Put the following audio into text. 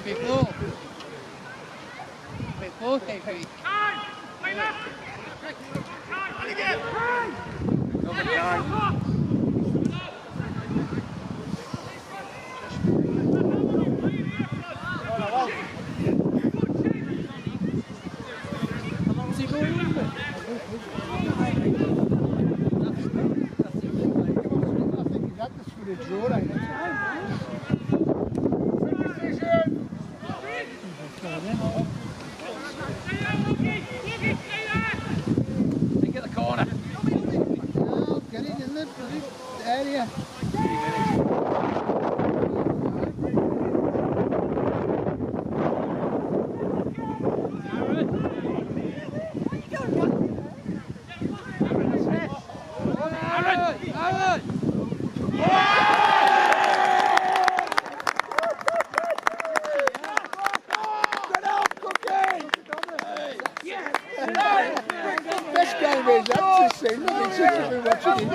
before. Before they reach. Get the corner. Get it in the area. Best game is, that's the same. Nothing such a thing watching it.